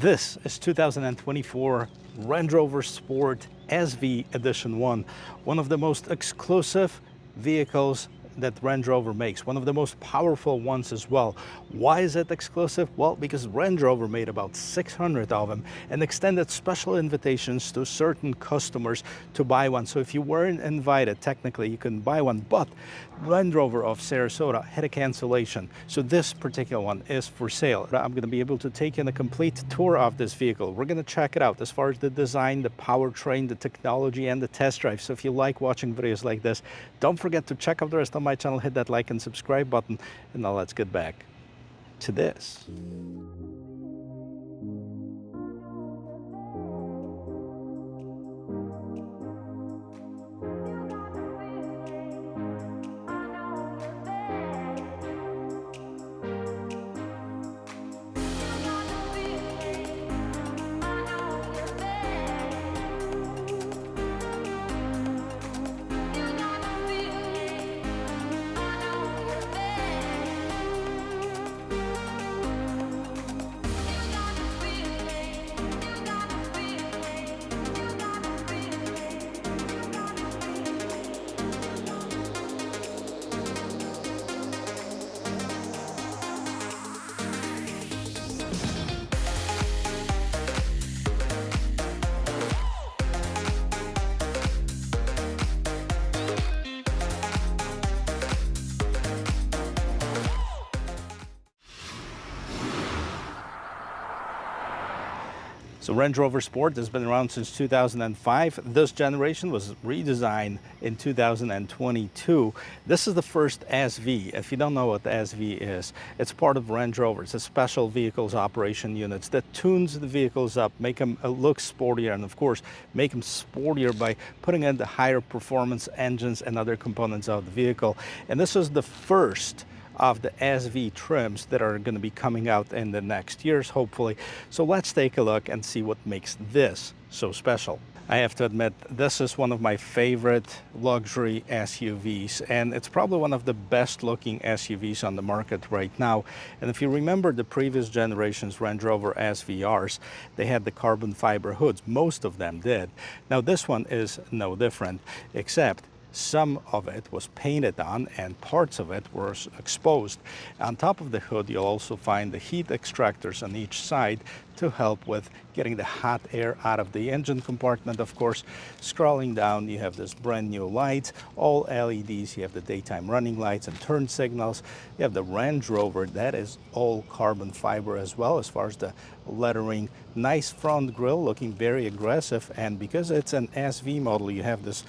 This is 2024 Range Rover Sport SV Edition 1, one of the most exclusive vehicles that Range Rover makes, one of the most powerful ones as well. Why is it exclusive? Well, because Range Rover made about 600 of them and extended special invitations to certain customers to buy one. So if you weren't invited, technically you couldn't buy one, but Range Rover of Sarasota had a cancellation. So this particular one is for sale. I'm going to be able to take you on a complete tour of this vehicle. We're going to check it out as far as the design, the powertrain, the technology, and the test drive. So if you like watching videos like this, don't forget to check out the rest of my channel, hit that like and subscribe button, and now let's get back to this. So Range Rover Sport has been around since 2005. This generation was redesigned in 2022. This is the first SV. If you don't know what the SV is, it's part of Range Rover. It's a special vehicles operation units that tunes the vehicles up, make them look sportier, and of course, make them sportier by putting in the higher performance engines and other components of the vehicle. And this is the first of the SV trims that are going to be coming out in the next years, hopefully. So let's take a look and see what makes this so special. I have to admit, this is one of my favorite luxury SUVs, and it's probably one of the best looking SUVs on the market right now. And if you remember the previous generation's Range Rover SVRs, they had the carbon fiber hoods. Most of them did. Now this one is no different, except some of it was painted on and parts of it were exposed. On top of the hood, you'll also find the heat extractors on each side to help with getting the hot air out of the engine compartment. Of course, scrolling down, you have this brand new lights, all LEDs. You have the daytime running lights and turn signals. You have the Range Rover, that is all carbon fiber as well as far as the lettering. Nice front grille, looking very aggressive, and because it's an SV model, you have this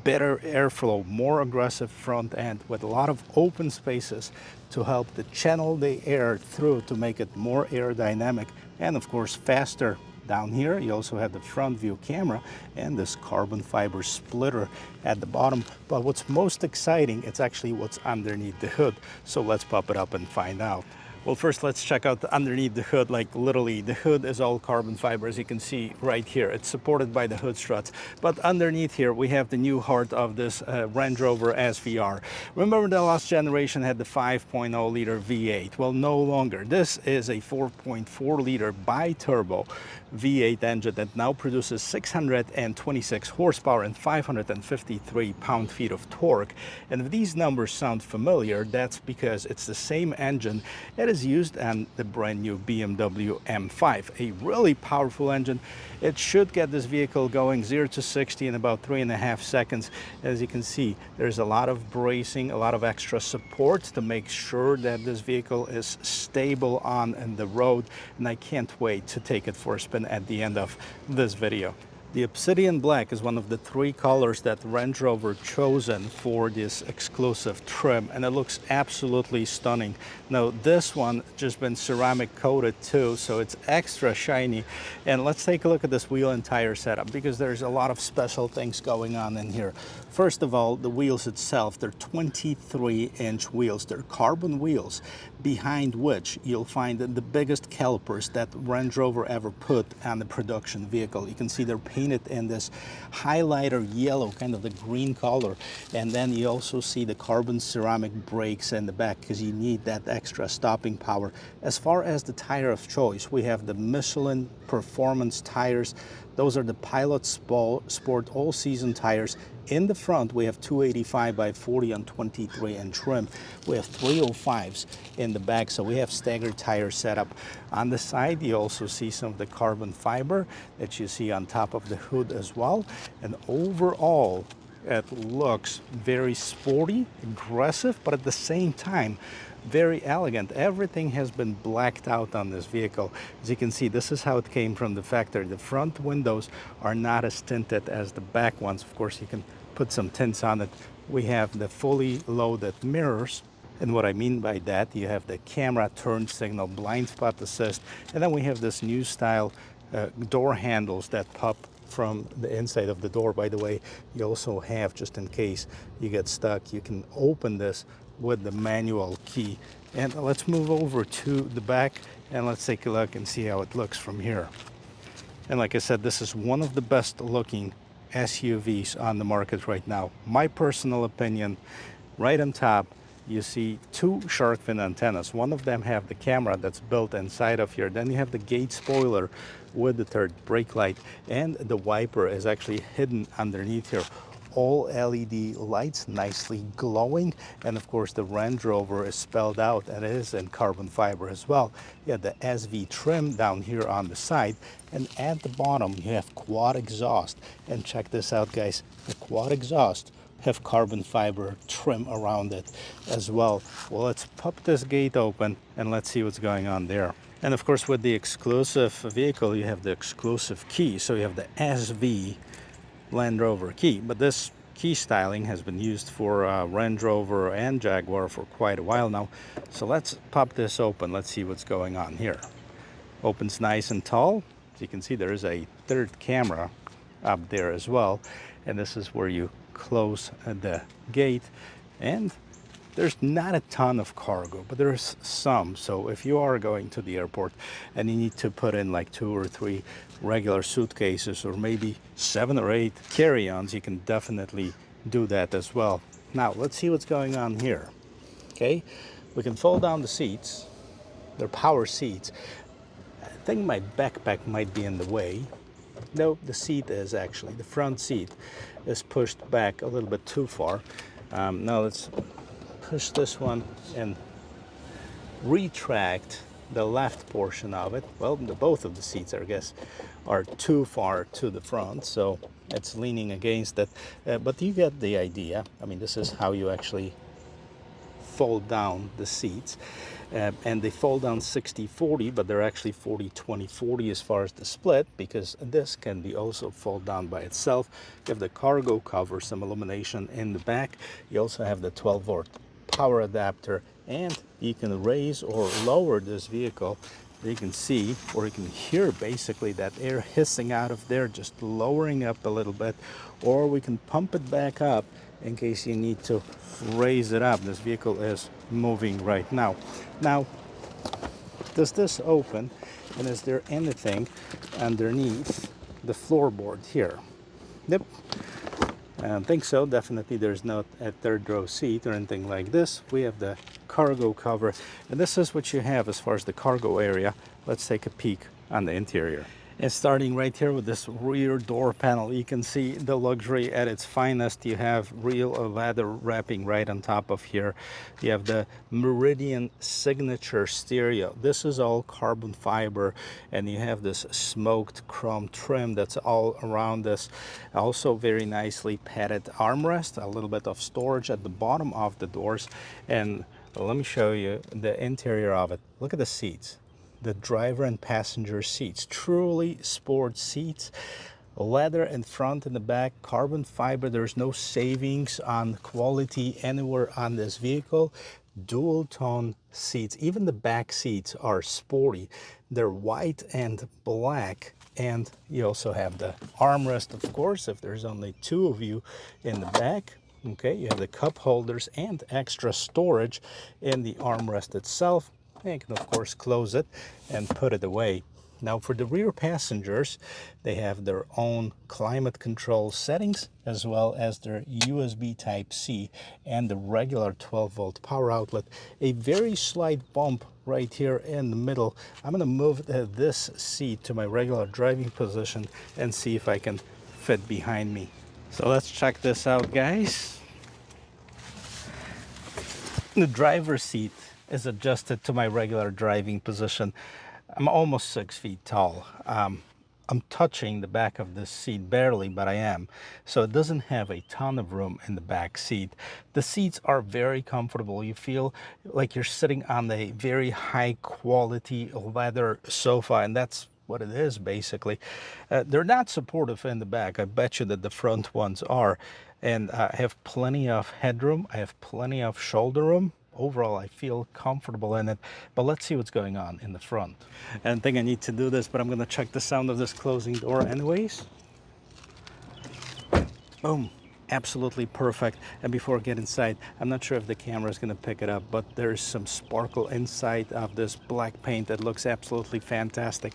better airflow, more aggressive front end with a lot of open spaces to help to channel the air through to make it more aerodynamic and of course faster. Down here you also have the front view camera and this carbon fiber splitter at the bottom. But what's most exciting, it's actually what's underneath the hood. So let's pop it up and find out. Well, first let's check out underneath the hood. Like literally the hood is all carbon fiber, as you can see right here. It's supported by the hood struts, but underneath here we have the new heart of this Range Rover SVR. Remember the last generation had the 5.0 liter V8? Well, no longer. This is a 4.4 liter bi-turbo V8 engine that now produces 626 horsepower and 553 pound-feet of torque. And if these numbers sound familiar, that's because it's the same engine that is used on the brand new BMW M5, a really powerful engine. It should get this vehicle going 0 to 60 in about 3.5 seconds. As you can see, there's a lot of bracing, a lot of extra support to make sure that this vehicle is stable on the road, and I can't wait to take it for a spin at the end of this video. The Obsidian Black is one of the 3 colors that Range Rover chosen for this exclusive trim, and it looks absolutely stunning. Now this one just been ceramic coated too, so it's extra shiny. And let's take a look at this wheel and tire setup, because there's a lot of special things going on in here. First of all, the wheels itself, they're 23-inch wheels. They're carbon wheels, behind which you'll find the biggest calipers that Range Rover ever put on the production vehicle. You can see they're painted painted in this highlighter yellow, kind of the green color. And then you also see the carbon ceramic brakes in the back because you need that extra stopping power. As far as the tire of choice, we have the Michelin Performance tires. Those are the Pilot Sport all-season tires. In the front, we have 285 by 40 on 23-inch rim. We have 305s in the back, so we have staggered tire setup. On the side, you also see some of the carbon fiber that you see on top of the hood as well. And overall, it looks very sporty, aggressive, but at the same time, very elegant. Everything has been blacked out on this vehicle. As you can see, this is how it came from the factory. The front windows are not as tinted as the back ones. Of course, you can put some tints on it. We have the fully loaded mirrors. And what I mean by that, you have the camera turn signal, blind spot assist, and then we have this new style door handles that pop from the inside of the door. By the way, you also have, just in case you get stuck, you can open this with the manual key. And let's move over to the back and let's take a look and see how it looks from here. And like I said, this is one of the best looking SUVs on the market right now. My personal opinion, right on top, you see two shark fin antennas. One of them have the camera that's built inside of here. Then you have the gate spoiler with the third brake light, and the wiper is actually hidden underneath here. All LED lights, nicely glowing, and of course the Range Rover is spelled out, and it is in carbon fiber as well. You have the SV trim down here on the side, and at the bottom you have quad exhaust. And check this out, guys, the quad exhaust have carbon fiber trim around it as well. Well, let's pop this gate open and let's see what's going on there. And of course, with the exclusive vehicle, you have the exclusive key. So you have the SV Land Rover key, but this key styling has been used for Range Rover and Jaguar for quite a while now. So let's pop this open. Let's see what's going on here. Opens nice and tall. As you can see, there is a third camera up there as well, and this is where you close the gate. And there's not a ton of cargo, but there's some. So if you are going to the airport and you need to put in like 2 or 3 regular suitcases or maybe 7 or 8 carry-ons, you can definitely do that as well. Now let's see what's going on here. Okay, we can fold down the seats. They're power seats. I think my backpack might be in the way. No, the seat is actually, the front seat is pushed back a little bit too far. Now let's push this one and retract the left portion of it. Well, both of the seats, I guess, are too far to the front, so it's leaning against it. But you get the idea. I mean, this is how you actually fold down the seats. And they fold down 60-40, but they're actually 40-20-40 as far as the split, because this can be also fold down by itself. You have the cargo cover, some illumination in the back. You also have the 12-volt power adapter, and you can raise or lower this vehicle. You can see, or you can hear basically that air hissing out of there, just lowering up a little bit, or we can pump it back up in case you need to raise it up. This vehicle is moving right now. Now, does this open, and is there anything underneath the floorboard here? Yep, I don't think so. Definitely there's not a third row seat or anything like this. We have the cargo cover, and this is what you have as far as the cargo area. Let's take a peek on the interior. And starting right here with this rear door panel, you can see the luxury at its finest. You have real leather wrapping right on top of here. You have the Meridian signature stereo. This is all carbon fiber, and you have this smoked chrome trim that's all around this. Also very nicely padded armrest, a little bit of storage at the bottom of the doors. And let me show you the interior of it. Look at the seats. The driver and passenger seats, truly sport seats. Leather in front and the back, carbon fiber. There's no savings on quality anywhere on this vehicle. Dual tone seats. Even the back seats are sporty. They're white and black. And you also have the armrest, of course, if there's only 2 of you in the back. Okay, you have the cup holders and extra storage in the armrest itself. And you can, of course, close it and put it away. Now for the rear passengers, they have their own climate control settings as well as their USB Type-C and the regular 12-volt power outlet. A very slight bump right here in the middle. I'm going to move this seat to my regular driving position and see if I can fit behind me. So let's check this out, guys. The driver's seat is adjusted to my regular driving position. I'm almost 6 feet tall. I'm touching the back of this seat barely, but I am. So it doesn't have a ton of room in the back seat. The seats are very comfortable. You feel like you're sitting on a very high quality leather sofa, and that's what it is basically. They're not supportive in the back. I bet you that the front ones are. And I have plenty of headroom. I have plenty of shoulder room. Overall, I feel comfortable in it, but let's see what's going on in the front. I don't think I need to do this, but I'm gonna check the sound of this closing door anyways. Boom. Absolutely perfect. And before I get inside, I'm not sure if the camera is going to pick it up, but there's some sparkle inside of this black paint that looks absolutely fantastic.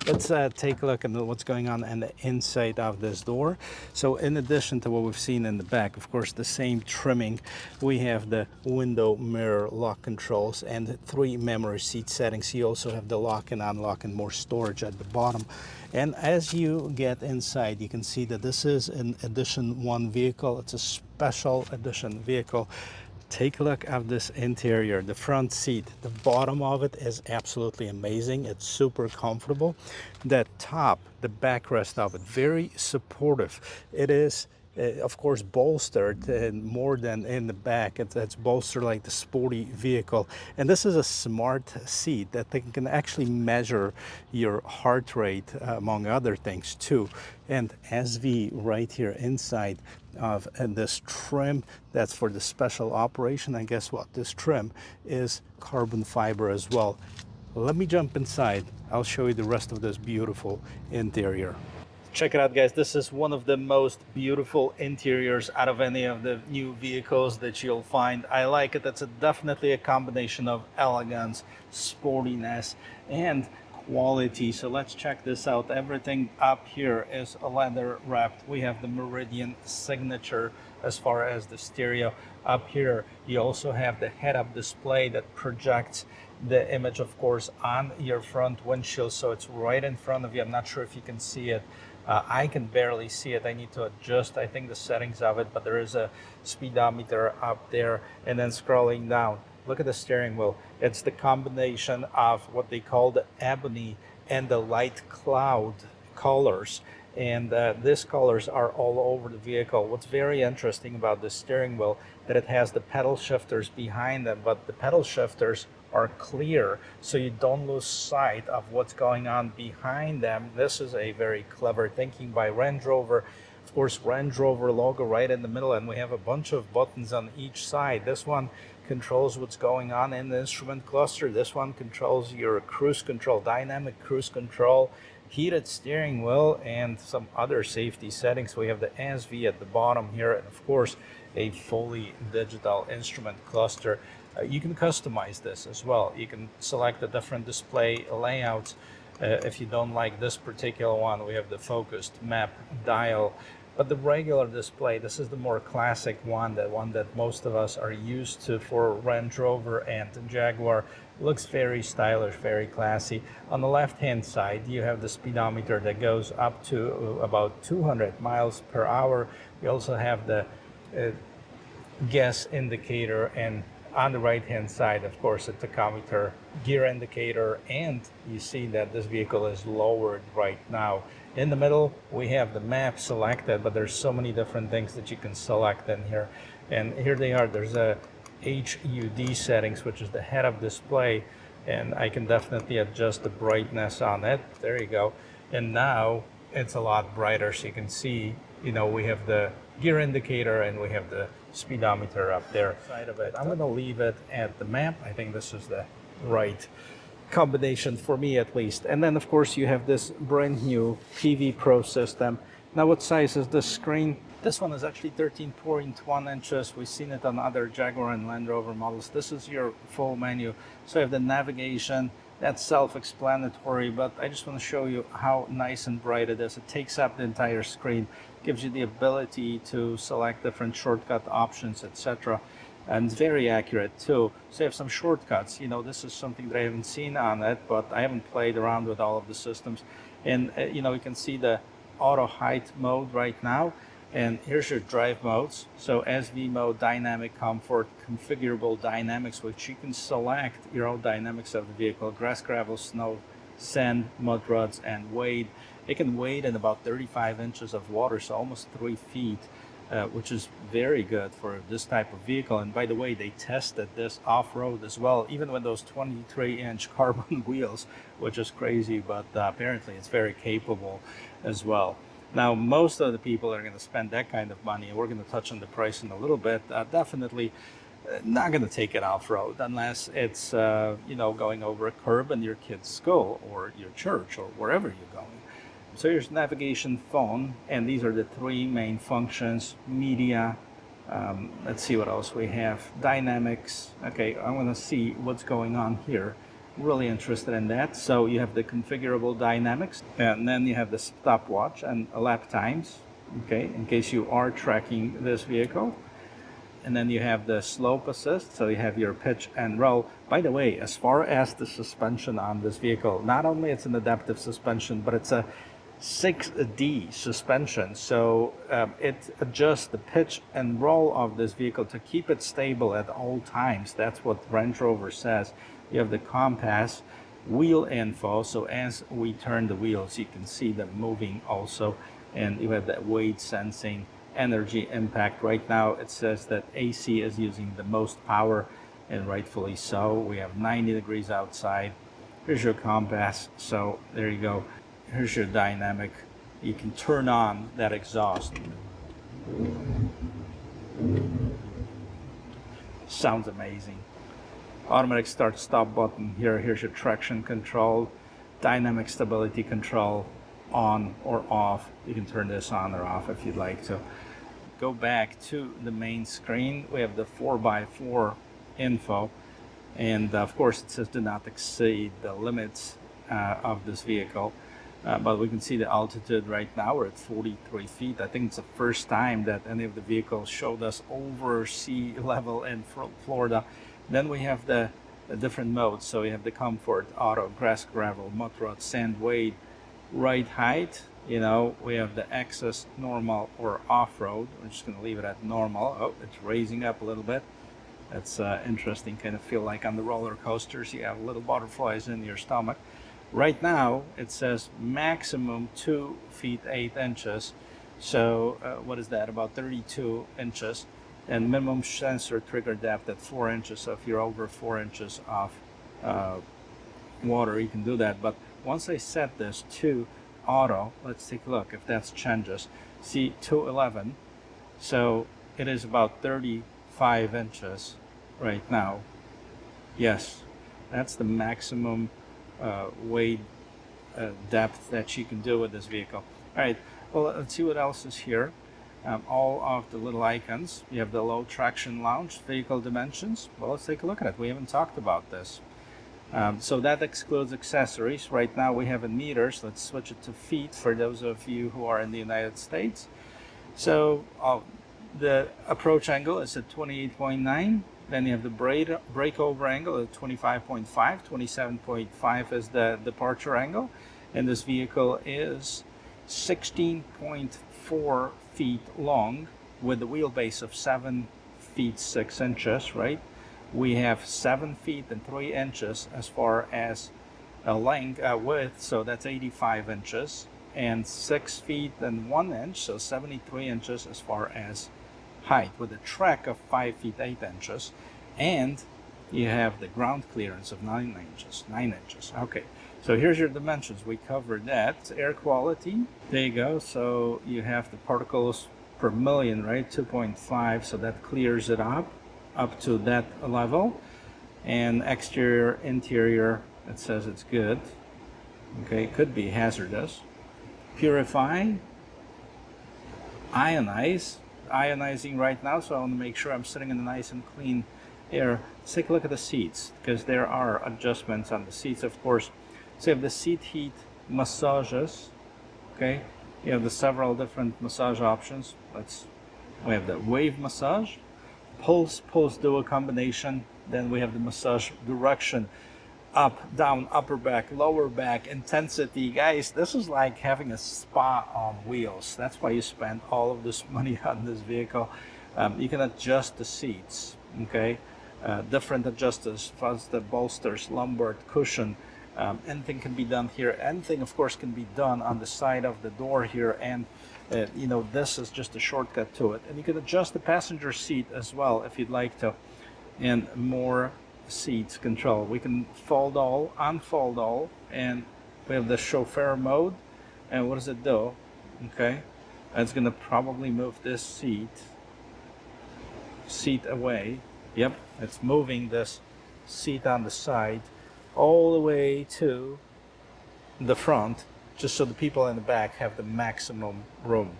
Let's take a look at what's going on the inside of this door. So in addition to what we've seen in the back, of course, the same trimming, we have the window mirror lock controls and 3 memory seat settings. You also have the lock and unlock and more storage at the bottom. And as you get inside, you can see that this is an Edition 1 vehicle. It's a special edition vehicle. Take a look at this interior, the front seat. The bottom of it is absolutely amazing. It's super comfortable. The top, the backrest of it, very supportive. It is of course bolstered more than in the back. It's bolstered like the sporty vehicle, and this is a smart seat that can actually measure your heart rate among other things too. And SV right here inside of this trim, that's for the special operation. And guess what, this trim is carbon fiber as well. Let me jump inside. I'll show you the rest of this beautiful interior. Check it out, guys. This is one of the most beautiful interiors out of any of the new vehicles that you'll find. I like it. It's definitely a combination of elegance, sportiness, and quality. So let's check this out. Everything up here is leather wrapped. We have the Meridian signature as far as the stereo. Up here, you also have the head-up display that projects the image, of course, on your front windshield. So it's right in front of you. I'm not sure if you can see it. I can barely see it. I need to adjust, I think, the settings of it, but there is a speedometer up there. And then scrolling down, look at the steering wheel. It's the combination of what they call the Ebony and the light cloud colors. And these colors are all over the vehicle. What's very interesting about the steering wheel, that it has the pedal shifters behind them, but the pedal shifters are clear, so you don't lose sight of what's going on behind them. This is a very clever thinking by Range Rover. Of course, Range Rover logo right in the middle, and we have a bunch of buttons on each side. This one controls what's going on in the instrument cluster. This one controls your cruise control, dynamic cruise control, heated steering wheel, and some other safety settings. We have the SV at the bottom here, and of course, a fully digital instrument cluster. You can customize this as well. You can select the different display layouts. If you don't like this particular one, we have the focused map dial. But the regular display, this is the more classic one, the one that most of us are used to for Range Rover and Jaguar. Looks very stylish, very classy. On the left-hand side, you have the speedometer that goes up to about 200 miles per hour. You also have the gas indicator, and on the right hand side, of course, a tachometer, gear indicator, and you see that this vehicle is lowered right now. In the middle, we have the map selected, but there's so many different things that you can select in here. And here they are. There's a HUD settings, which is the head-up display, and I can definitely adjust the brightness on it. There you go. And now it's a lot brighter, so you can see, you know, we have the gear indicator and we have the speedometer up there side of it. I'm going to leave it at the map. I think this is the right combination for me, at least. And then of course you have this brand new TV Pro system. Now what size is this screen? This one is actually 13.1 inches. We've seen it on other Jaguar and Land Rover models. This is your full menu. So you have the navigation, That's self-explanatory, but I just want to show you how nice and bright it is. It takes up the entire screen, gives you the ability to select different shortcut options, etc. And it's very accurate too. So you have some shortcuts. You know, this is something that I haven't seen on it, but I haven't played around with all of the systems. And you know, you can see the auto height mode right now. And here's your drive modes. So SV mode, dynamic comfort, configurable dynamics, which you can select your own dynamics of the vehicle: grass, gravel, snow, sand, mud ruts, and wade. It can wade in about 35 inches of water, so almost 3 feet, which is very good for this type of vehicle. And by the way, they tested this off-road as well, even with those 23-inch carbon wheels, which is crazy, but apparently it's very capable as well. Now, most of the people are going to spend that kind of money, and we're going to touch on the price in a little bit. Definitely not going to take it off-road unless it's, you know, going over a curb in your kid's school or your church or wherever you're going. So here's navigation, phone, and these are the 3 main functions: media. Let's see what else we have. Dynamics. Okay, I want to see what's going on here. Really interested in that. So you have the configurable dynamics, and then you have the stopwatch and lap times, okay, in case you are tracking this vehicle. And then you have the slope assist, so you have your pitch and roll. By the way, as far as the suspension on this vehicle, not only it's an adaptive suspension, but it's a 6D suspension, so it adjusts the pitch and roll of this vehicle to keep it stable at all times. That's what Range Rover says. You have the compass, wheel info, so as we turn the wheels you can see them moving also, and you have that weight sensing, energy impact. Right now it says that AC is using the most power, and rightfully so. We have 90 degrees outside. Here's your compass, so there you go. Here's your dynamic. You can turn on that exhaust. Sounds amazing. Automatic start stop button here. Here's your traction control, dynamic stability control, on or off. You can turn this on or off if you'd like to. Go back to the main screen. We have the 4x4 info, and of course it says do not exceed the limits of this vehicle. But we can see the altitude right now. We're at 43 feet. I think it's the first time that any of the vehicles showed us over sea level in Florida. Then we have the different modes. So we have the comfort, auto, grass, gravel, mud rut, sand, wade, ride height. You know, we have the access, normal, or off-road. We're just going to leave it at normal. Oh, it's raising up a little bit. That's interesting. Kind of feel like on the roller coasters, you have little butterflies in your stomach. Right now, it says maximum 2 feet 8 inches. So what is that? About 32 inches. And minimum sensor trigger depth at 4 inches. So if you're over 4 inches of water, you can do that. But once I set this to auto, let's take a look if that changes. See, 211. So it is about 35 inches right now. Yes, that's the maximum weight depth that you can do with this vehicle. All right, well, let's see what else is here. All of the little icons. You have the low traction lounge, vehicle dimensions. Well, let's take a look at it. We haven't talked about this. So that excludes accessories. Right now we have in meters. Let's switch it to feet for those of you who are in the United States. So the approach angle is at 28.9. Then you have the breakover angle at 25.5. 27.5 is the departure angle. And this vehicle is 16.4 feet long with a wheelbase of 7 feet 6 inches, right? We have 7 feet and 3 inches as far as a length, width, so that's 85 inches, and 6 feet and 1 inch, so 73 inches as far as height, with a track of 5 feet 8 inches, and you have the ground clearance of 9 inches. Okay, so here's your dimensions. We covered that. Air quality, there you go. So you have the particles per million, right? 2.5, so that clears it up to that level. And exterior, interior, it says it's good. Okay, could be hazardous. Purify, ionize. Ionizing right now, so I want to make sure I'm sitting in a nice and clean Here, let's take a look at the seats, because there are adjustments on the seats, of course. So you have the seat heat massages, okay? You have the several different massage options. We have the wave massage, pulse duo combination. Then we have the massage direction, up, down, upper back, lower back, intensity. Guys, this is like having a spa on wheels. That's why you spend all of this money on this vehicle. You can adjust the seats, okay? Different adjusters, the bolsters, lumbar, cushion. Anything can be done here. Anything, of course, can be done on the side of the door here. And, you know, this is just a shortcut to it. And you can adjust the passenger seat as well if you'd like to. And more seats control. We can fold all, unfold all, and we have the chauffeur mode. And what does it do? Okay, it's going to probably move this seat away. Yep, it's moving this seat on the side all the way to the front, just so the people in the back have the maximum room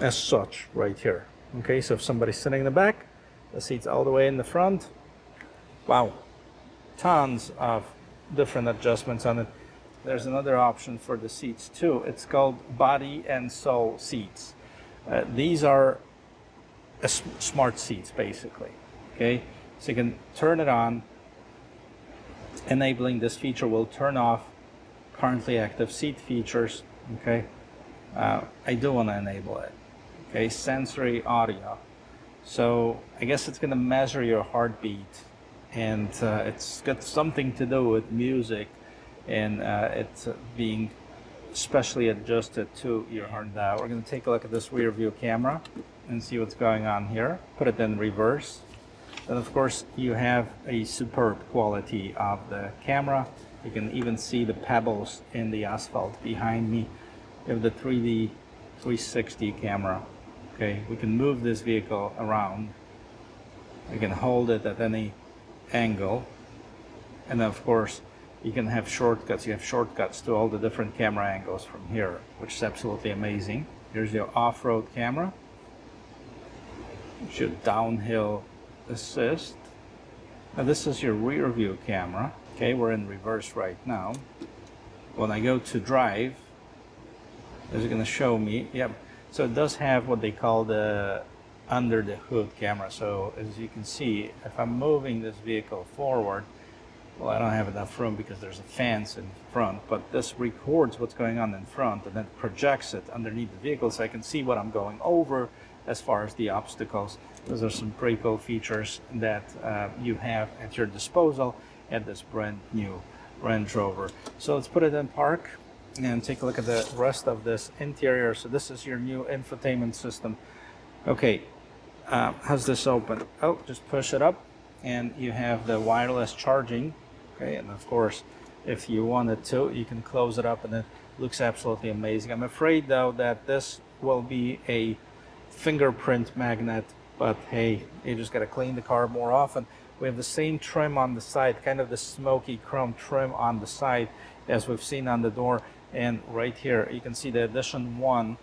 as such right here. Okay, so if somebody's sitting in the back, the seat's all the way in the front. Wow, tons of different adjustments on it. There's another option for the seats too. It's called body and soul seats. These are smart seats basically. Okay, so you can turn it on. Enabling this feature will turn off currently active seat features. Okay, I do want to enable it. Okay, sensory audio. So I guess it's going to measure your heartbeat, and it's got something to do with music, and it's being specially adjusted to your heart. Now we're going to take a look at this rear view camera and see what's going on here. Put it in reverse. And of course you have a superb quality of the camera. You can even see the pebbles in the asphalt behind me. You have the 3D 360 camera. Okay, we can move this vehicle around. We can hold it at any angle. And of course you can have shortcuts. You have shortcuts to all the different camera angles from here, which is absolutely amazing. Here's your off-road camera. It's your downhill assist. Now this is your rear view camera. Okay, we're in reverse right now. When I go to drive, is it going to show me? Yep. So it does have what they call the under the hood camera. So as you can see, if I'm moving this vehicle forward, well, I don't have enough room because there's a fence in front, but this records what's going on in front and then projects it underneath the vehicle so I can see what I'm going over as far as the obstacles. Those are some pretty cool features that you have at your disposal at this brand new Range Rover. So let's put it in park and take a look at the rest of this interior. So this is your new infotainment system. Okay, how's this open? Oh, just push it up and you have the wireless charging. Okay, and of course, if you wanted to, you can close it up and it looks absolutely amazing. I'm afraid though that this will be a fingerprint magnet, but hey, you just got to clean the car more often. We have the same trim on the side, kind of the smoky chrome trim on the side as we've seen on the door. And right here you can see the Edition 1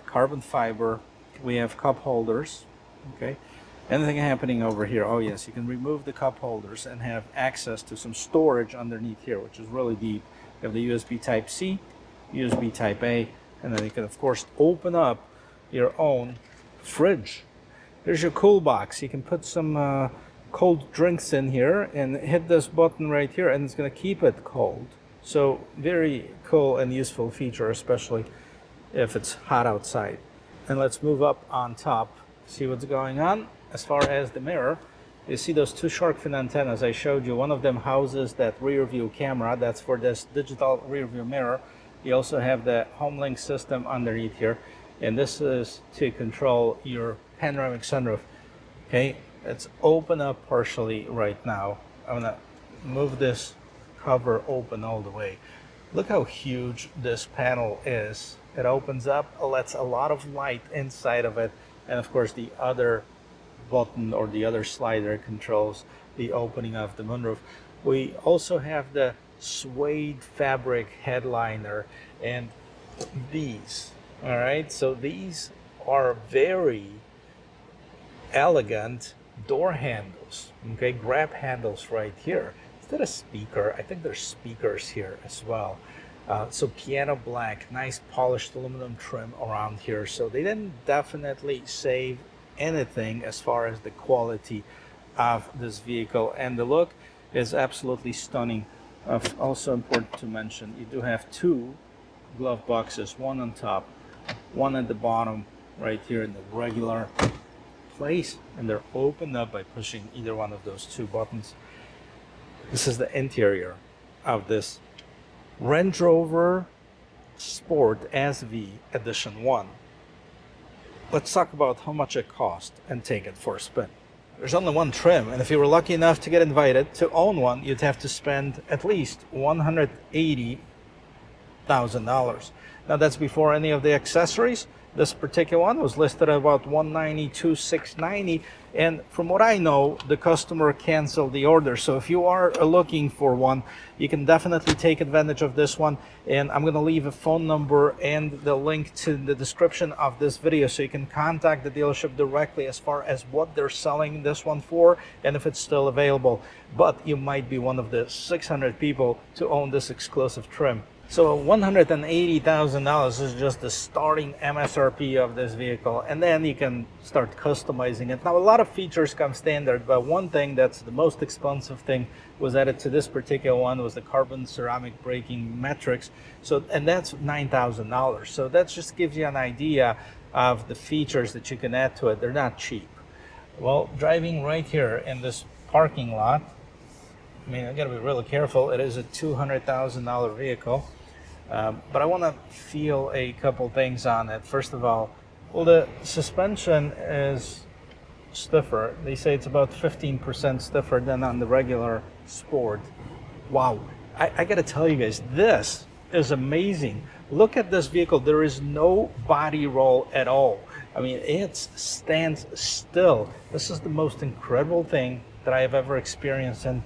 carbon fiber. We have cup holders. Okay, anything happening over here? Oh yes, you can remove the cup holders and have access to some storage underneath here, which is really deep. You have the USB Type C, USB Type A, and then you can of course open up your own fridge. There's your cool box. You can put some cold drinks in here and hit this button right here and it's going to keep it cold. So very cool and useful feature, especially if it's hot outside. And let's move up on top, see what's going on. As far as the mirror, you see those two shark fin antennas I showed you. One of them houses that rear view camera. That's for this digital rear view mirror. You also have the HomeLink system underneath here. And this is to control your panoramic sunroof. Okay, it's open up partially right now. I'm gonna move this cover open all the way. Look how huge this panel is. It opens up, lets a lot of light inside of it, and of course the other button or the other slider controls the opening of the moonroof. We also have the suede fabric headliner and these. All right, so these are very elegant door handles, okay, grab handles right here. Is that a speaker? I think there's speakers here as well. So piano black, nice polished aluminum trim around here. So they didn't definitely save anything as far as the quality of this vehicle, and the look is absolutely stunning. Also important to mention, you do have two glove boxes, one on top, one at the bottom right here in the regular place, and they're opened up by pushing either one of those two buttons. This is the interior of this Range Rover Sport SV Edition 1. Let's talk about how much it cost and take it for a spin. There's only one trim, and if you were lucky enough to get invited to own one, you'd have to spend at least $180,000. Now that's before any of the accessories. This particular one was listed at about $192,690, and from what I know, the customer canceled the order. So if you are looking for one, you can definitely take advantage of this one, and I'm going to leave a phone number and the link to the description of this video so you can contact the dealership directly as far as what they're selling this one for and if it's still available. But you might be one of the 600 people to own this exclusive trim. So $180,000 is just the starting MSRP of this vehicle, and then you can start customizing it. Now, a lot of features come standard, but one thing that's the most expensive thing was added to this particular one was the carbon ceramic braking metrics. So, and that's $9,000. So that just gives you an idea of the features that you can add to it. They're not cheap. Well, driving right here in this parking lot, I mean, I gotta be really careful. It is a $200,000 vehicle, but I want to feel a couple things on it. First of all, well, the suspension is stiffer. They say it's about 15% stiffer than on the regular Sport. Wow, I gotta tell you guys, this is amazing. Look at this vehicle. There is no body roll at all. I mean, it stands still. This is the most incredible thing that I have ever experienced in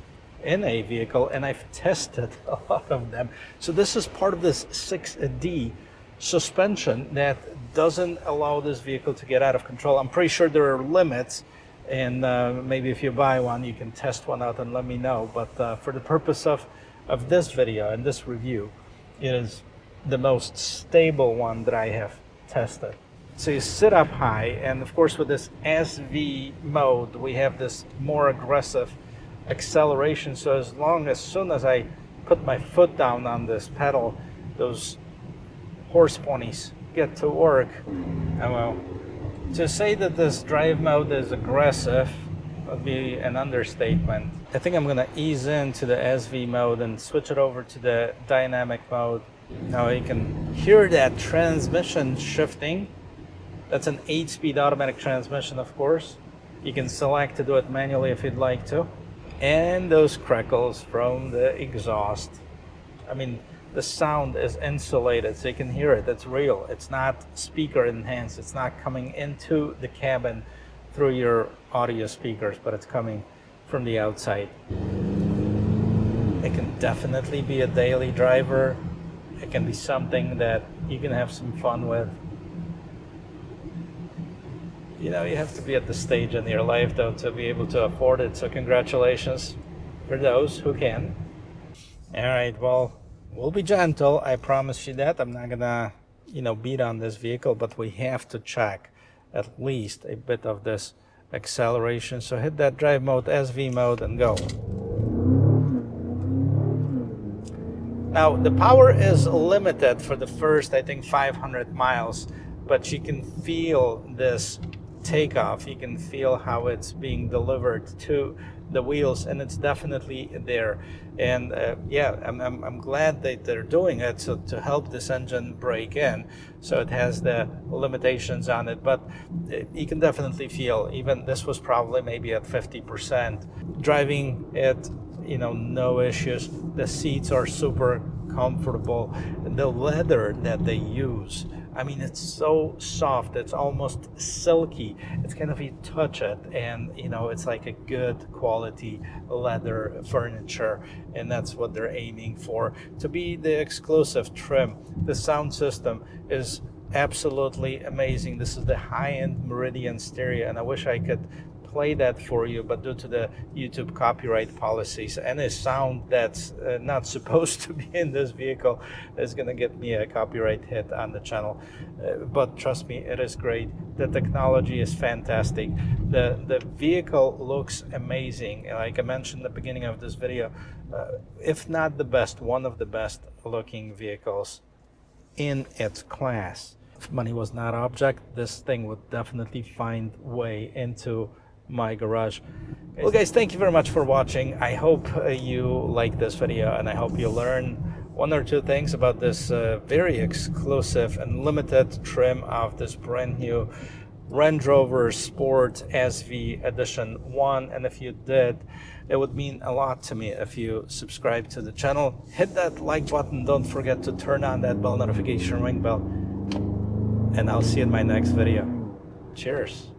a vehicle, and I've tested a lot of them. So this is part of this 6D suspension that doesn't allow this vehicle to get out of control. I'm pretty sure there are limits, and maybe if you buy one, you can test one out and let me know. But for the purpose of this video and this review, it is the most stable one that I have tested. So you sit up high, and of course with this SV mode, we have this more aggressive acceleration. So as soon as I put my foot down on this pedal, those horse ponies get to work. Oh, well, to say that this drive mode is aggressive would be an understatement. I think I'm gonna ease into the SV mode and switch it over to the dynamic mode. Now you can hear that transmission shifting. That's an 8-speed automatic transmission, of course. You can select to do it manually if you'd like to. And those crackles from the exhaust. I mean, the sound is insulated, so you can hear it. It's real. It's not speaker enhanced. It's not coming into the cabin through your audio speakers, but it's coming from the outside. It can definitely be a daily driver. It can be something that you can have some fun with. You know, you have to be at the stage in your life, though, to be able to afford it. So congratulations for those who can. All right, well, we'll be gentle. I promise you that. I'm not gonna, beat on this vehicle, but we have to check at least a bit of this acceleration. So hit that drive mode, SV mode, and go. Now, the power is limited for the first, I think, 500 miles, but you can feel this takeoff. You can feel how it's being delivered to the wheels, and it's definitely there. And yeah, I'm glad that they're doing it to help this engine break in. So it has the limitations on it, but you can definitely feel, even this was probably maybe at 50%. Driving it, no issues. The seats are super comfortable. The leather that they use, I mean, it's so soft, it's almost silky. It's kind of, you touch it and it's like a good quality leather furniture, and that's what they're aiming for, to be the exclusive trim. The sound system is absolutely amazing. This is the high-end Meridian stereo, and I wish I could play that for you, but due to the YouTube copyright policies, any sound that's not supposed to be in this vehicle is gonna get me a copyright hit on the channel. But trust me, it is great. The technology is fantastic. The vehicle looks amazing. Like I mentioned at the beginning of this video, if not the best, one of the best looking vehicles in its class. If money was not object, this thing would definitely find way into my garage. Well guys, thank you very much for watching. I hope you like this video, and I hope you learn one or two things about this very exclusive and limited trim of this brand new Range Rover Sport SV Edition 1. And if you did, it would mean a lot to me if you subscribe to the channel. Hit that like button. Don't forget to turn on that bell notification ring bell. And I'll see you in my next video. Cheers.